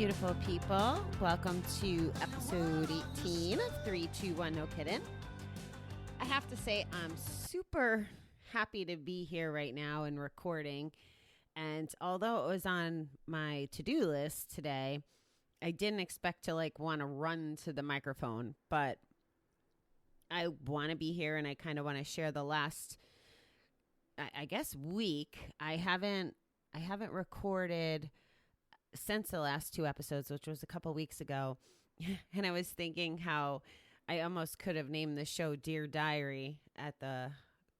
beautiful people. Welcome to episode 18 of 321 No Kiddin. I have to say I'm super happy to be here right now and recording. And although it was on my to-do list today, I didn't expect to want to run to the microphone, but I want to be here and I kind of want to share the last, I guess, week. I haven't recorded since the last two episodes, which was a couple weeks ago. And I was thinking how I almost could have named the show Dear Diary at the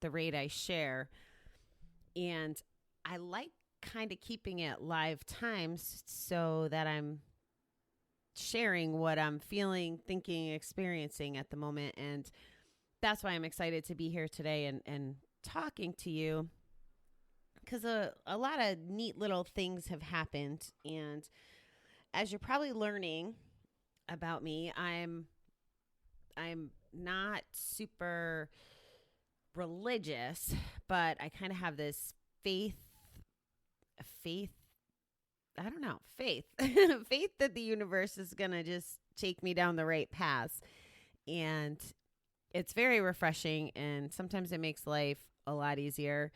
rate I share. And I like kind of keeping it live times so that I'm sharing what I'm feeling, thinking, experiencing at the moment. And that's why I'm excited to be here today and talking to you. Because a lot of neat little things have happened. And as you're probably learning about me, I'm not super religious, but I kind of have this faith, I don't know, faith that the universe is going to just take me down the right path. And it's very refreshing. And sometimes it makes life a lot easier.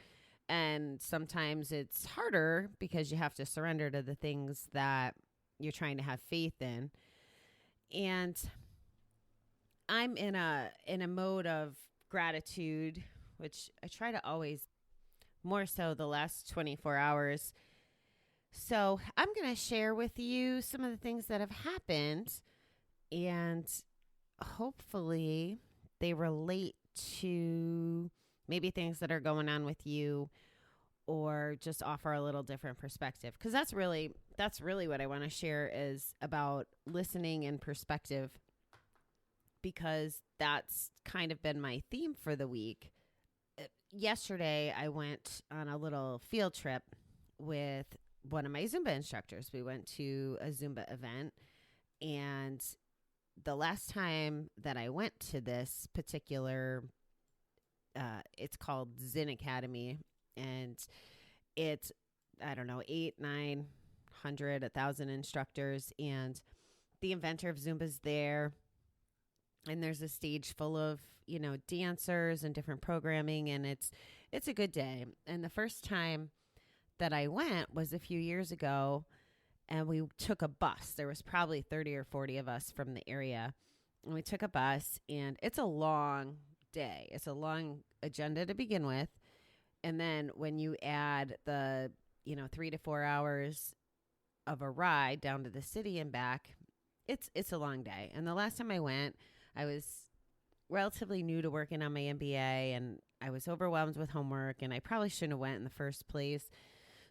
And sometimes it's harder because you have to surrender to the things that you're trying to have faith in. And I'm in a mode of gratitude, which I try to always, more so the last 24 hours. So I'm going to share with you some of the things that have happened, and hopefully they relate to maybe things that are going on with you, or just offer a little different perspective. Because that's really what I want to share, is about listening and perspective, because that's kind of been my theme for the week. Yesterday, I went on a little field trip with one of my Zumba instructors. We went to a Zumba event, and the last time that I went to this particular it's called Zen Academy, and it's, I don't know, 800, 1,000 instructors, and the inventor of Zumba's there, and there's a stage full of, dancers and different programming, and it's a good day. And the first time that I went was a few years ago, and we took a bus. There was probably 30 or 40 of us from the area, and we took a bus, and it's a long day. It's a long agenda to begin with. And then when you add the, 3 to 4 hours of a ride down to the city and back, it's a long day. And the last time I went, I was relatively new to working on my MBA, and I was overwhelmed with homework, and I probably shouldn't have went in the first place.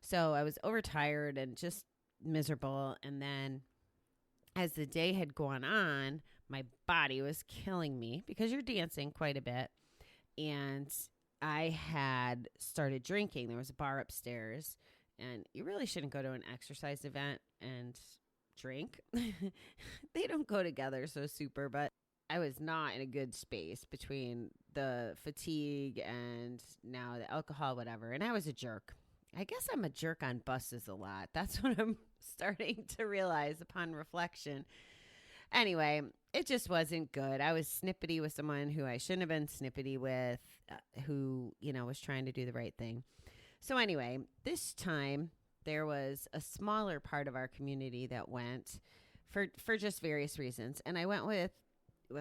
So I was overtired and just miserable. And then as the day had gone on, my body was killing me because you're dancing quite a bit. And I had started drinking. There was a bar upstairs, and you really shouldn't go to an exercise event and drink. They don't go together so super, but I was not in a good space between the fatigue and now the alcohol, whatever. And I was a jerk. I guess I'm a jerk on buses a lot. That's what I'm starting to realize upon reflection. Anyway, it just wasn't good. I was snippety with someone who I shouldn't have been snippety with, who, was trying to do the right thing. So anyway, this time there was a smaller part of our community that went for just various reasons. And I went with,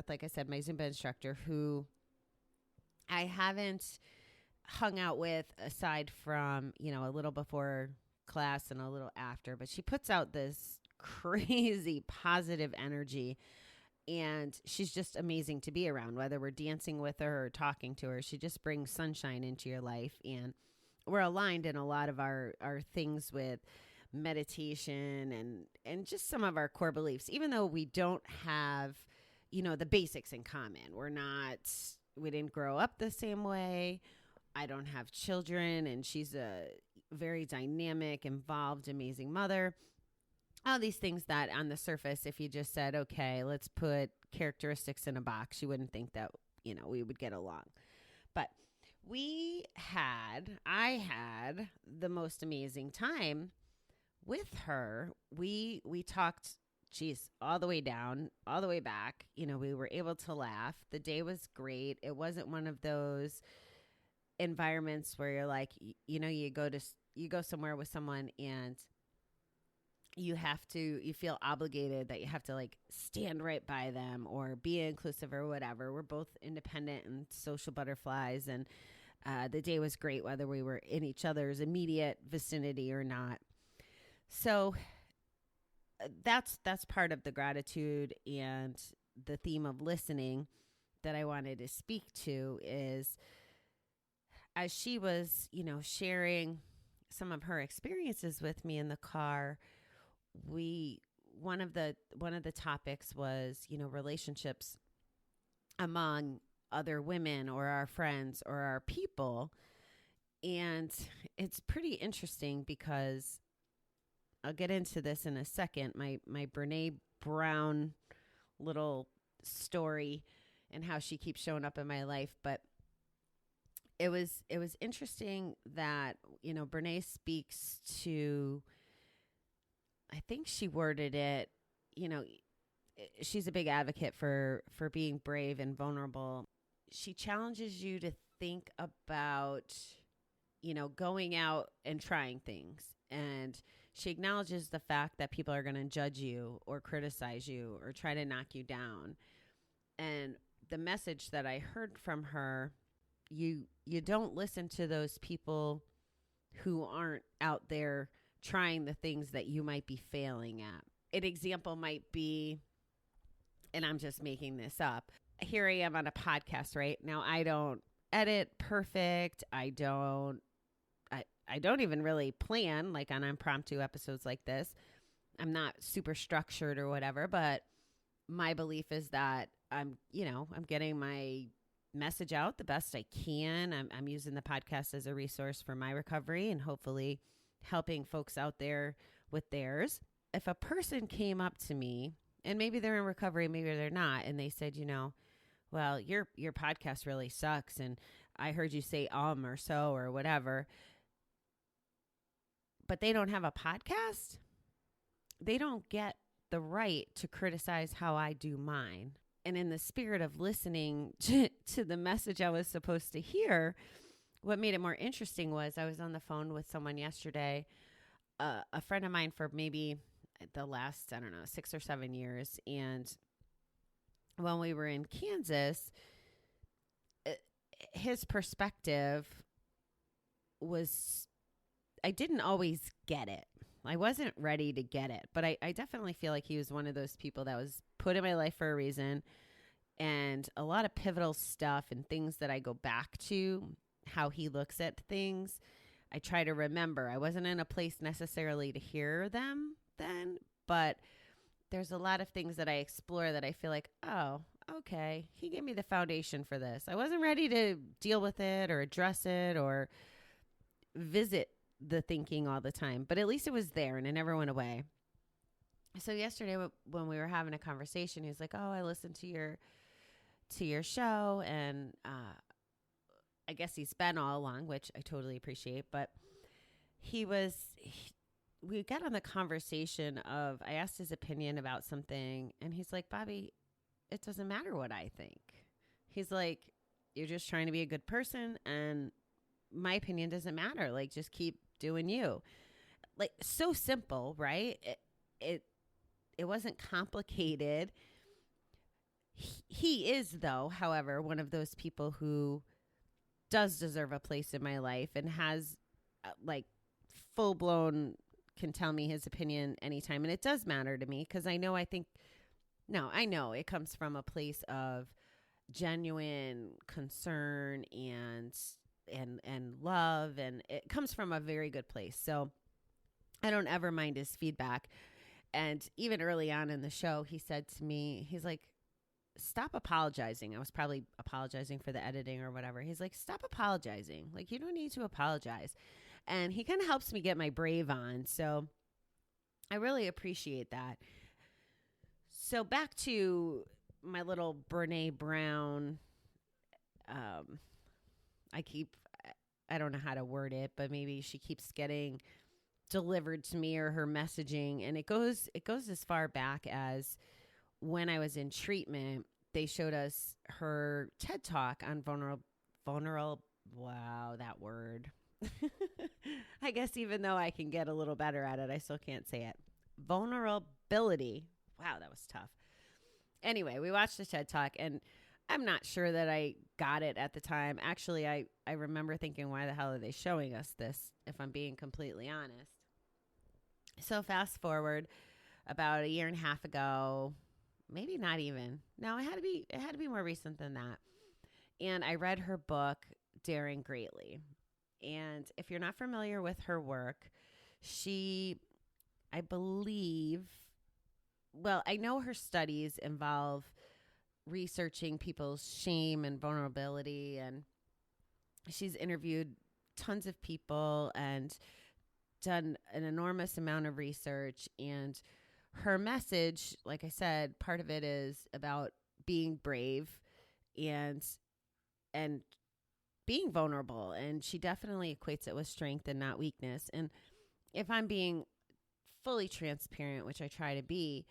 like I said, my Zumba instructor, who I haven't hung out with aside from, a little before class and a little after, but she puts out this crazy positive energy, and she's just amazing to be around, whether we're dancing with her or talking to her. She just brings sunshine into your life, and we're aligned in a lot of our things with meditation and just some of our core beliefs, even though we don't have, the basics in common. We didn't grow up the same way. I don't have children, and she's a very dynamic, involved, amazing mother. All these things that on the surface, if you just said, okay, let's put characteristics in a box, you wouldn't think that, we would get along. But I had the most amazing time with her, we talked, geez, all the way down, all the way back. We were able to laugh. The day was great. It wasn't one of those environments where you're like, you go somewhere with someone and you feel obligated that you have to like stand right by them or be inclusive or whatever. We're both independent and social butterflies. And the day was great, whether we were in each other's immediate vicinity or not. So that's part of the gratitude and the theme of listening that I wanted to speak to is, as she was, sharing some of her experiences with me in the car, one of the topics was, relationships among other women or our friends or our people. And it's pretty interesting because I'll get into this in a second. My Brene Brown little story and how she keeps showing up in my life. But it was interesting that, Brene speaks to, I think she worded it, she's a big advocate for being brave and vulnerable. She challenges you to think about, going out and trying things. And she acknowledges the fact that people are going to judge you or criticize you or try to knock you down. And the message that I heard from her, you don't listen to those people who aren't out there trying the things that you might be failing at. An example might be, and I'm just making this up, here I am on a podcast right now. I don't edit perfect. I don't even really plan like on impromptu episodes like this. I'm not super structured or whatever, but my belief is that I'm getting my message out the best I can. I'm using the podcast as a resource for my recovery and hopefully helping folks out there with theirs. If a person came up to me, and maybe they're in recovery, maybe they're not, and they said, well, your podcast really sucks, and I heard you say or so or whatever, but they don't have a podcast, they don't get the right to criticize how I do mine. And in the spirit of listening to the message I was supposed to hear, what made it more interesting was I was on the phone with someone yesterday, a friend of mine for maybe the last, 6 or 7 years. And when we were in Kansas, his perspective was, I didn't always get it. I wasn't ready to get it, but I definitely feel like he was one of those people that was put in my life for a reason. And a lot of pivotal stuff and things that I go back to, how he looks at things, I try to remember. I wasn't in a place necessarily to hear them then, but there's a lot of things that I explore that I feel like, oh, okay, he gave me the foundation for this. I wasn't ready to deal with it or address it or visit the thinking all the time, but at least it was there and it never went away. So yesterday when we were having a conversation, he was like, oh, I listened to your show, and I guess he's been all along, which I totally appreciate, but we got on the conversation of, I asked his opinion about something, and he's like, Bobbie, it doesn't matter what I think. He's like, you're just trying to be a good person, and my opinion doesn't matter. Like, just keep doing you. Like, so simple, right? It wasn't complicated. He is, though, however, one of those people who does deserve a place in my life and has like full-blown can tell me his opinion anytime. And it does matter to me because I know it comes from a place of genuine concern and love, and it comes from a very good place. So I don't ever mind his feedback. And even early on in the show, he said to me, he's like, stop apologizing. I was probably apologizing for the editing or whatever. He's like, stop apologizing. Like, you don't need to apologize. And he kind of helps me get my brave on. So I really appreciate that. So back to my little Brene Brown. I don't know how to word it, but maybe she keeps getting delivered to me or her messaging. And it goes as far back as when I was in treatment. They showed us her TED Talk on vulnerable. Wow, that word. I guess even though I can get a little better at it, I still can't say it. Vulnerability. Wow, that was tough. Anyway, we watched the TED Talk, and I'm not sure that I got it at the time. Actually, I remember thinking, why the hell are they showing us this, if I'm being completely honest? So fast forward about a year and a half ago, maybe not even. No, it had to be more recent than that. And I read her book, Daring Greatly. And if you're not familiar with her work, I believe, well, I know her studies involve researching people's shame and vulnerability, and she's interviewed tons of people and done an enormous amount of research. And her message, like I said, part of it is about being brave and being vulnerable, and she definitely equates it with strength and not weakness. And if I'm being fully transparent, which I try to be,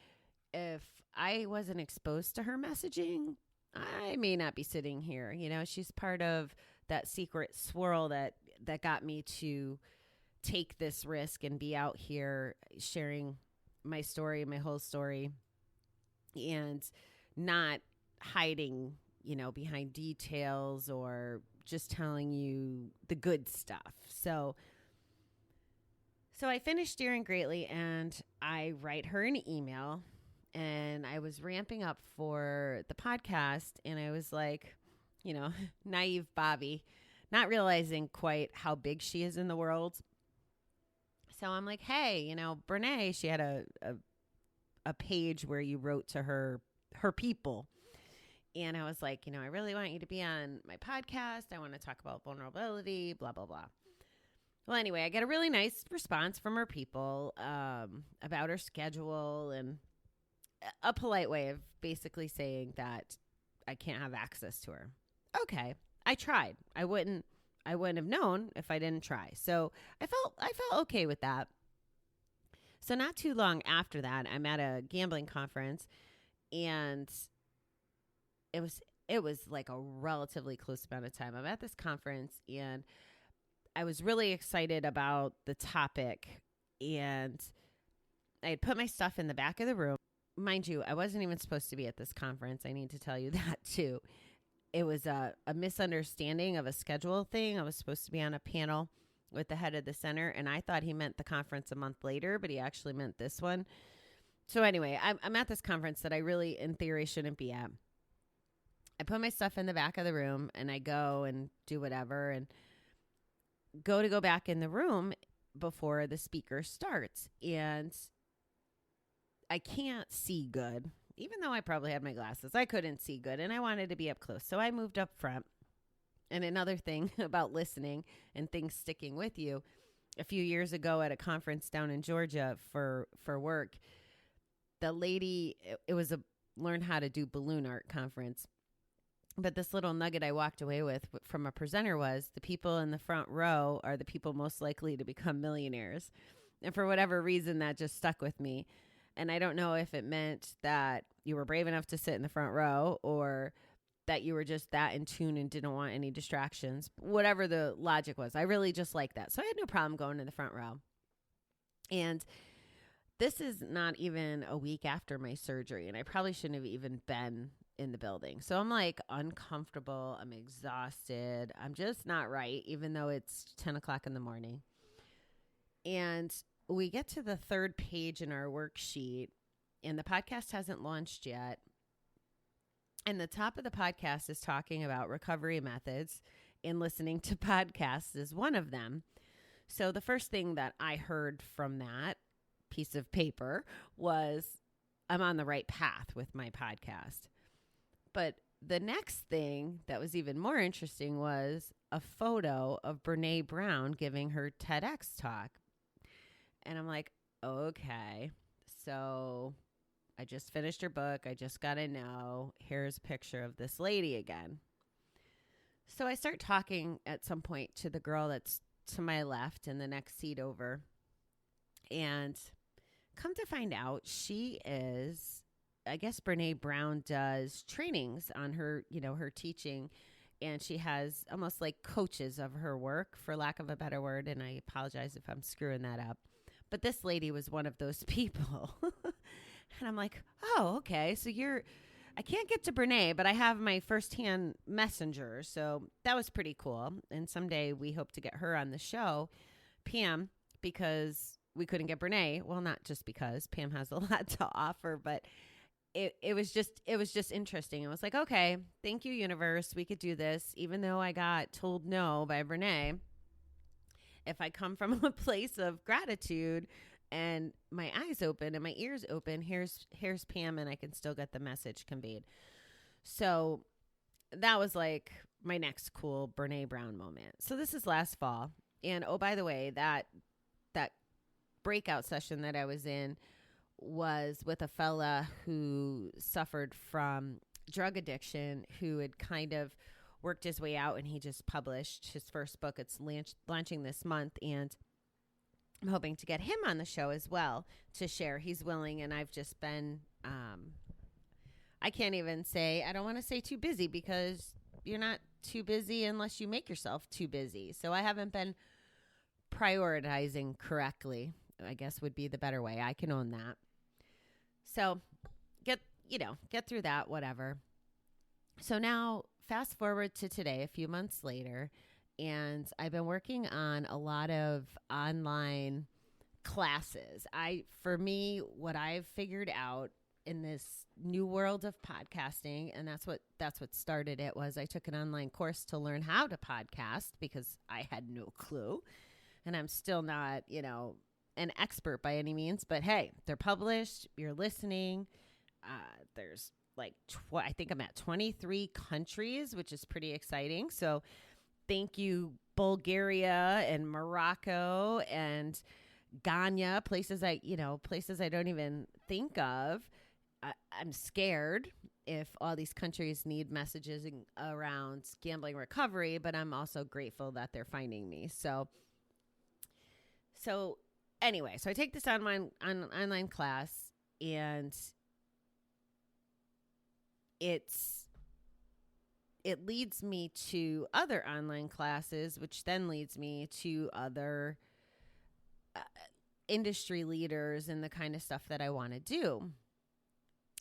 if I wasn't exposed to her messaging, I may not be sitting here. You know, she's part of that secret swirl that got me to take this risk and be out here sharing my story, my whole story, and not hiding, you know, behind details or just telling you the good stuff. So I finished Daring Greatly, and I write her an email, and I was ramping up for the podcast, and I was like, you know, naive Bobbie, not realizing quite how big she is in the world. So I'm like, hey, you know, Brene, she had a page where you wrote to her people. And I was like, you know, I really want you to be on my podcast. I want to talk about vulnerability, blah, blah, blah. Well, anyway, I get a really nice response from her people about her schedule, and a polite way of basically saying that I can't have access to her. Okay, I tried. I wouldn't have known if I didn't try. So I felt okay with that. So not too long after that, I'm at a gambling conference, and it was like a relatively close amount of time. I'm at this conference, and I was really excited about the topic, and I had put my stuff in the back of the room. Mind you, I wasn't even supposed to be at this conference. I need to tell you that too. It was a misunderstanding of a schedule thing. I was supposed to be on a panel with the head of the center, and I thought he meant the conference a month later, but he actually meant this one. So anyway, I'm at this conference that I really, in theory, shouldn't be at. I put my stuff in the back of the room, and I go and do whatever, and go back in the room before the speaker starts. And I can't see good. Even though I probably had my glasses, I couldn't see good, and I wanted to be up close. So I moved up front. And another thing about listening and things sticking with you, a few years ago at a conference down in Georgia for work, the lady, it was a learn how to do balloon art conference. But this little nugget I walked away with from a presenter was the people in the front row are the people most likely to become millionaires. And for whatever reason, that just stuck with me. And I don't know if it meant that you were brave enough to sit in the front row, or that you were just that in tune and didn't want any distractions. Whatever the logic was, I really just liked that. So I had no problem going in the front row. And this is not even a week after my surgery, and I probably shouldn't have even been in the building. So I'm like uncomfortable. I'm exhausted. I'm just not right, even though it's 10 o'clock in the morning. And we get to the third page in our worksheet, and the podcast hasn't launched yet. And the top of the podcast is talking about recovery methods, and listening to podcasts is one of them. So the first thing that I heard from that piece of paper was I'm on the right path with my podcast. But the next thing that was even more interesting was a photo of Brene Brown giving her TEDx talk. And I'm like, okay, so I just finished her book. I just got to know. Here's a picture of this lady again. So I start talking at some point to the girl that's to my left in the next seat over. And come to find out, she is, I guess Brene Brown does trainings on her, her teaching. And she has almost like coaches of her work, for lack of a better word. And I apologize if I'm screwing that up. But this lady was one of those people. And I'm like, oh, okay. So I can't get to Brene, but I have my firsthand messenger. So that was pretty cool. And someday we hope to get her on the show, Pam, because we couldn't get Brene. Well, not just because Pam has a lot to offer, but it was just interesting. It was like, okay, thank you, universe. We could do this. Even though I got told no by Brene, if I come from a place of gratitude and my eyes open and my ears open, here's Pam, and I can still get the message conveyed. So that was like my next cool Brene Brown moment. So this is last fall. And oh, by the way, that breakout session that I was in was with a fella who suffered from drug addiction, who had kind of worked his way out, and he just published his first book. It's launching this month, and I'm hoping to get him on the show as well to share. He's willing, and I've just been, I can't even say, I don't want to say too busy, because you're not too busy unless you make yourself too busy. So I haven't been prioritizing correctly, I guess would be the better way. I can own that. So get through that, whatever. So now fast forward to today, a few months later, and I've been working on a lot of online classes. For me, what I've figured out in this new world of podcasting, and that's what started it, was I took an online course to learn how to podcast, because I had no clue, and I'm still not, an expert by any means, but hey, they're published, you're listening. There's like, I think I'm at 23 countries, which is pretty exciting. So thank you, Bulgaria and Morocco and Ghana, places I don't even think of. I'm scared if all these countries need messages around gambling recovery, but I'm also grateful that they're finding me. So anyway, so I take this online class, and it leads me to other online classes, which then leads me to other industry leaders and the kind of stuff that I want to do.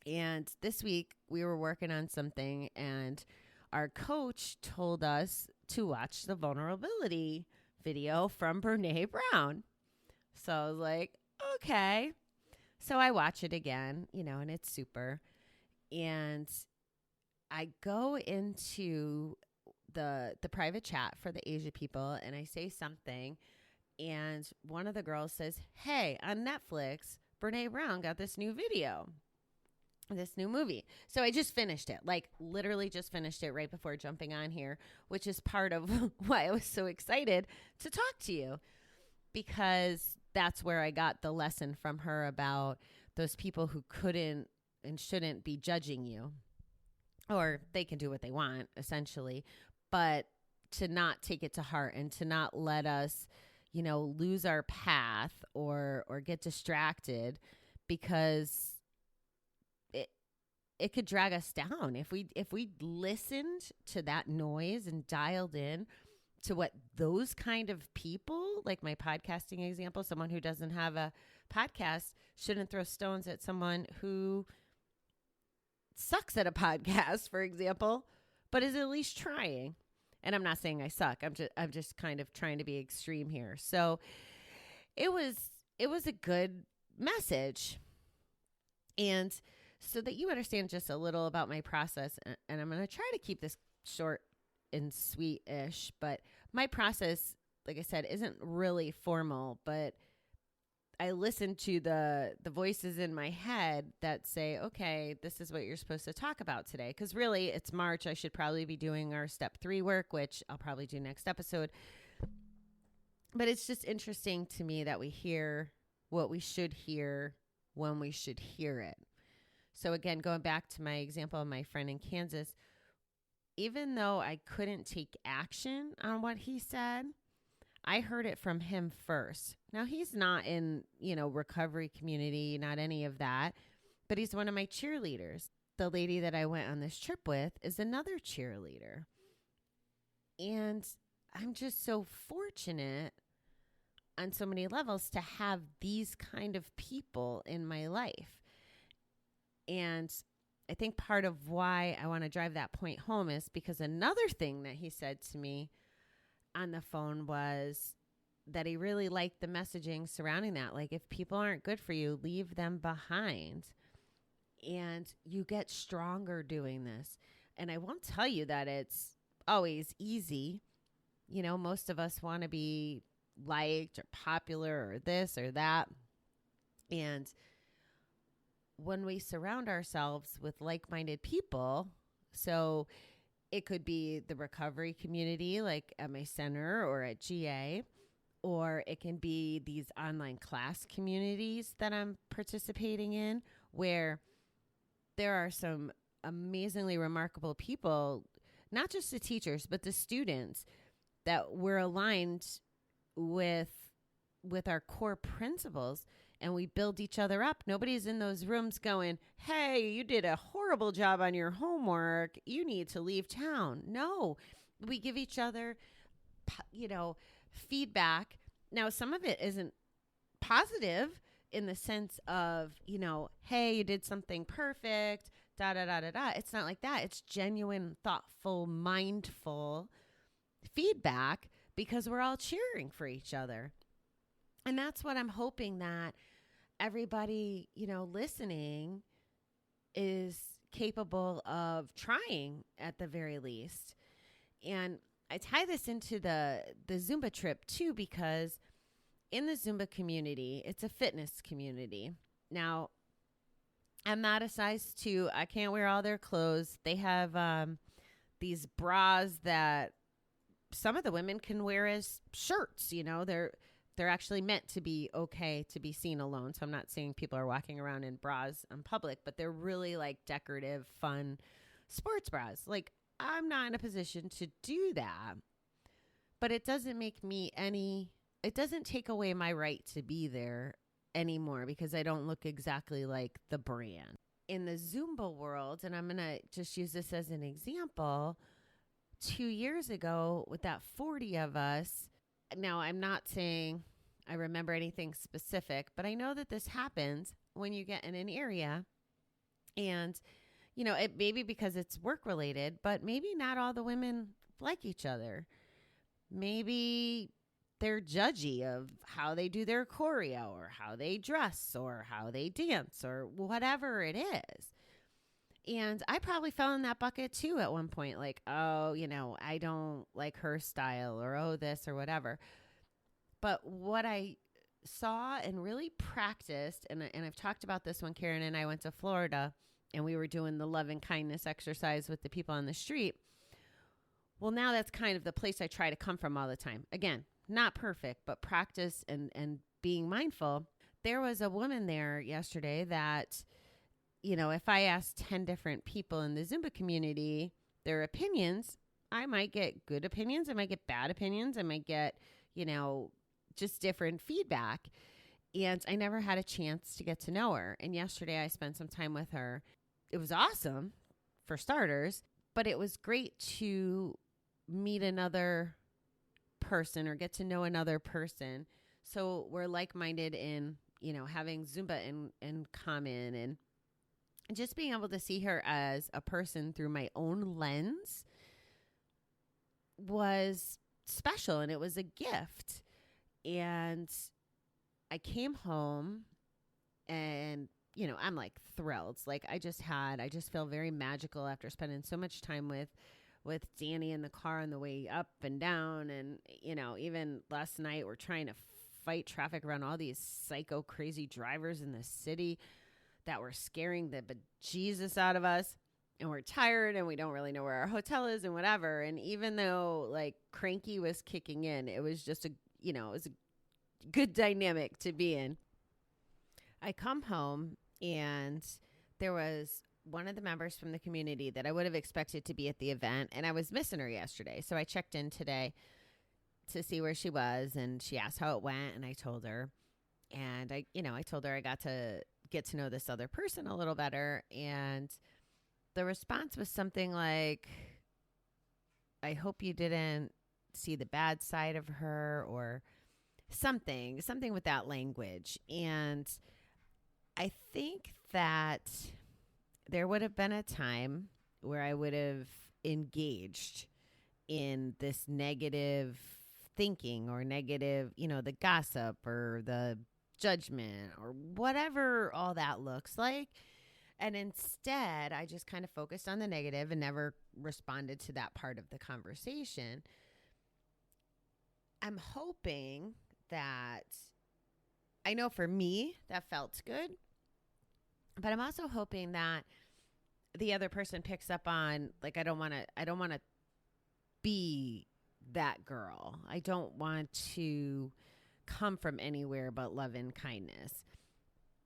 And this week we were working on something, and our coach told us to watch the vulnerability video from Brene Brown. So I was like, okay. So I watch it again, and it's super. And I go into the private chat for the Asia people, and I say something, and one of the girls says, hey, on Netflix, Brene Brown got this new video, this new movie. So I just finished it, like literally just finished it right before jumping on here, which is part of why I was so excited to talk to you, because that's where I got the lesson from her about those people who couldn't and shouldn't be judging you, or they can do what they want, essentially, but to not take it to heart and to not let us, lose our path or get distracted, because it could drag us down if we listened to that noise and dialed in to what those kind of people, like my podcasting example, someone who doesn't have a podcast shouldn't throw stones at someone who sucks at a podcast, for example, but is at least trying. And I'm not saying I suck. I'm just kind of trying to be extreme here. So it was a good message. And so that you understand just a little about my process, and I'm going to try to keep this short and sweet-ish, but my process, like I said, isn't really formal, but I listen to the voices in my head that say, okay, this is what you're supposed to talk about today. Because really, it's March. I should probably be doing our step 3 work, which I'll probably do next episode. But it's just interesting to me that we hear what we should hear when we should hear it. So again, going back to my example of my friend in Kansas, even though I couldn't take action on what he said, I heard it from him first. Now, he's not in, recovery community, not any of that, but he's one of my cheerleaders. The lady that I went on this trip with is another cheerleader. And I'm just so fortunate on so many levels to have these kind of people in my life. And I think part of why I want to drive that point home is because another thing that he said to me on the phone was that he really liked the messaging surrounding that. Like, if people aren't good for you, leave them behind. And you get stronger doing this. And I won't tell you that it's always easy. Most of us want to be liked or popular or this or that. And when we surround ourselves with like-minded people, so it could be the recovery community, like at my center or at GA, or it can be these online class communities that I'm participating in, where there are some amazingly remarkable people, not just the teachers, but the students, that we're aligned with our core principles, and we build each other up. Nobody's in those rooms going, hey, you did a horrible job on your homework, you need to leave town. No, we give each other, feedback. Now, some of it isn't positive in the sense of, hey, you did something perfect, da, da, da, da, da. It's not like that. It's genuine, thoughtful, mindful feedback, because we're all cheering for each other. And that's what I'm hoping that everybody, listening is capable of trying at the very least. And I tie this into the Zumba trip too, because in the Zumba community, it's a fitness community. Now, I'm not a size 2. I can't wear all their clothes. They have these bras that some of the women can wear as shirts. They're actually meant to be okay to be seen alone. So I'm not saying people are walking around in bras in public, but they're really like decorative, fun sports bras. Like, I'm not in a position to do that, but it doesn't it doesn't take away my right to be there anymore, because I don't look exactly like the brand. In the Zumba world, and I'm going to just use this as an example, 2 years ago with that 40 of us, now I'm not saying I remember anything specific, but I know that this happens when you get in an area and, it may be because it's work related, but maybe not all the women like each other. Maybe they're judgy of how they do their choreo or how they dress or how they dance or whatever it is. And I probably fell in that bucket too at one point. Like, oh, I don't like her style, or oh, this or whatever. But what I saw and really practiced, and I've talked about this when Karen and I went to Florida and we were doing the love and kindness exercise with the people on the street. Well, now that's kind of the place I try to come from all the time. Again, not perfect, but practice and being mindful. There was a woman there yesterday that, if I asked 10 different people in the Zumba community their opinions, I might get good opinions. I might get bad opinions. I might get, just different feedback. And I never had a chance to get to know her. And yesterday I spent some time with her. It was awesome, for starters, but it was great to meet another person or get to know another person. So we're like-minded in, having Zumba in common, and just being able to see her as a person through my own lens was special, and it was a gift. And I came home and, I'm like thrilled. Like, I just feel very magical after spending so much time with Danny in the car on the way up and down. And, even last night we're trying to fight traffic around all these psycho crazy drivers in the city that were scaring the bejesus out of us. And we're tired and we don't really know where our hotel is and whatever. And even though like cranky was kicking in, it was just it was a good dynamic to be in. I come home and there was one of the members from the community that I would have expected to be at the event, and I was missing her yesterday. So I checked in today to see where she was, and she asked how it went, and I told her. And I told her I got to get to know this other person a little better. And the response was something like, I hope you didn't see the bad side of her, or something with that language. And I think that there would have been a time where I would have engaged in this negative thinking, or negative, the gossip or the judgment or whatever all that looks like. And instead, I just kind of focused on the negative and never responded to that part of the conversation. I'm hoping that, I know for me, that felt good. But I'm also hoping that the other person picks up on, like, I don't want to be that girl. I don't want to come from anywhere but love and kindness.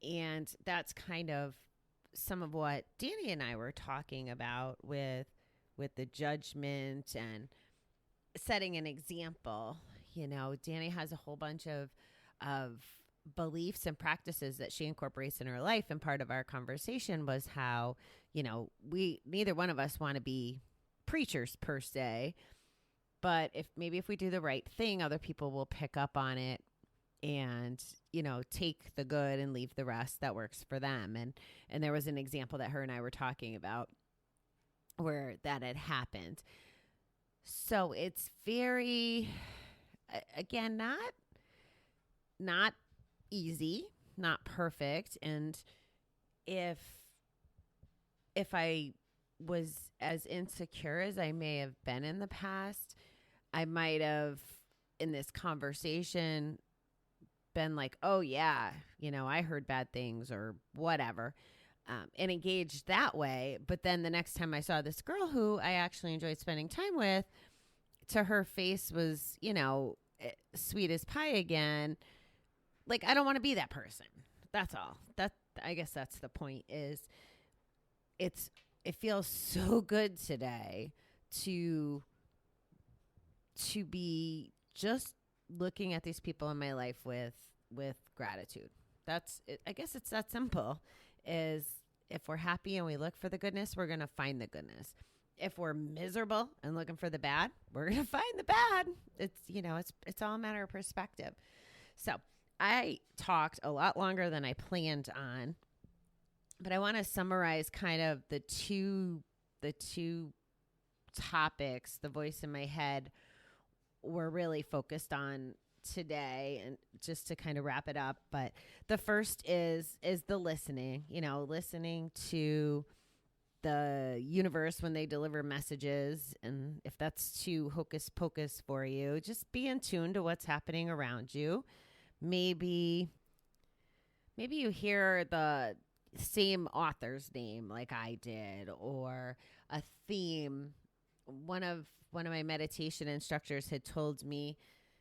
And that's kind of some of what Danny and I were talking about with the judgment and setting an example. Danny has a whole bunch of beliefs and practices that she incorporates in her life. And part of our conversation was how, neither one of us want to be preachers per se, but if we do the right thing, other people will pick up on it and, take the good and leave the rest that works for them. And there was an example that her and I were talking about where that had happened. So it's very, again, not easy, not perfect. And if I was as insecure as I may have been in the past, I might have, in this conversation, been like, oh yeah, I heard bad things or whatever, and engaged that way. But then the next time I saw this girl who I actually enjoyed spending time with, to her face was, sweet as pie again. Like, I don't want to be that person. That's all. I guess that's the point. Is it feels so good today to be just looking at these people in my life with gratitude. That's it. I guess it's that simple. Is if we're happy and we look for the goodness, we're going to find the goodness. If we're miserable and looking for the bad, we're going to find the bad. It's all a matter of perspective. So I talked a lot longer than I planned on, but I want to summarize kind of the two topics the voice in my head were really focused on today, and just to kind of wrap it up. But the first is the listening, listening to the universe when they deliver messages. And if that's too hocus pocus for you, just be in tune to what's happening around you. Maybe you hear the same author's name like I did, or a theme. One of my meditation instructors had told me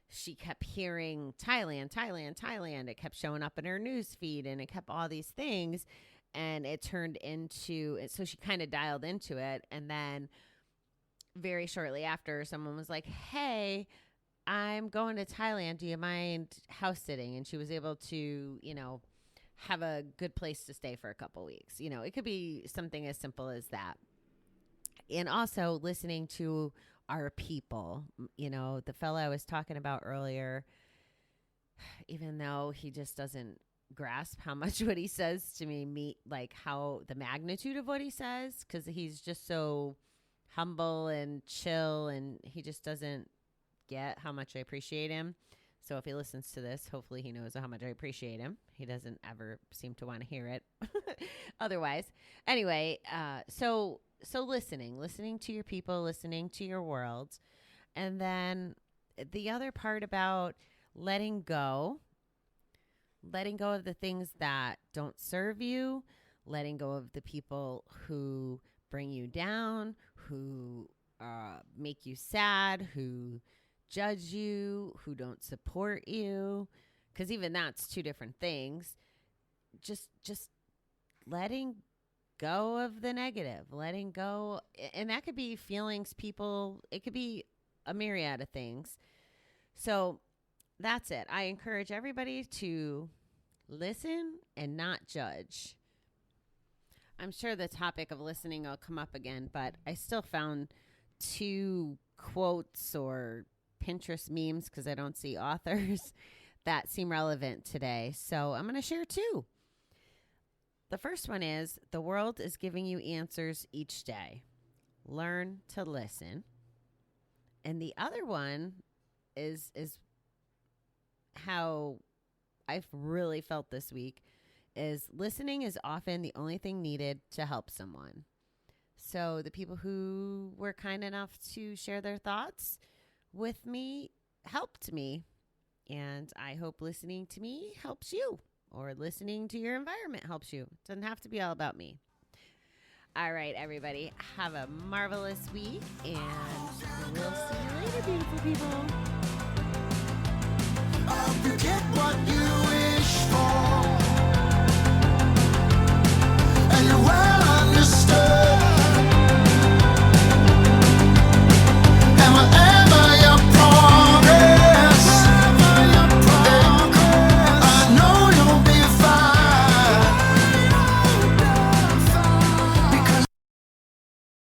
she kept hearing Thailand. It kept showing up in her news feed, and it kept all these things, and it turned into it. So she kind of dialed into it. And then very shortly after, someone was like, hey, I'm going to Thailand. Do you mind house sitting? And she was able to, have a good place to stay for a couple weeks. It could be something as simple as that. And also listening to our people, the fellow I was talking about earlier, even though he just doesn't grasp how much what he says to me, like how the magnitude of what he says, because he's just so humble and chill, and he just doesn't get how much I appreciate him. So if he listens to this, hopefully he knows how much I appreciate him. He doesn't ever seem to want to hear it otherwise. Anyway, so listening to your people, listening to your world. And then the other part about letting go of the things that don't serve you, letting go of the people who bring you down, who make you sad, who judge you, who don't support you, because even that's two different things. Just letting go of the negative, letting go, and that could be feelings, people, it could be a myriad of things. So that's it. I encourage everybody to listen and not judge. I'm sure the topic of listening will come up again, but I still found 2 quotes or Pinterest memes, because I don't see authors, that seem relevant today. So I'm going to share 2. The first one is, the world is giving you answers each day. Learn to listen. And the other one is how I've really felt this week, is listening is often the only thing needed to help someone. So the people who were kind enough to share their thoughts with me helped me. And I hope listening to me helps you, or listening to your environment helps you. It doesn't have to be all about me. All right, everybody, have a marvelous week, and we'll see you later, beautiful people. You get what you wish for, and you're well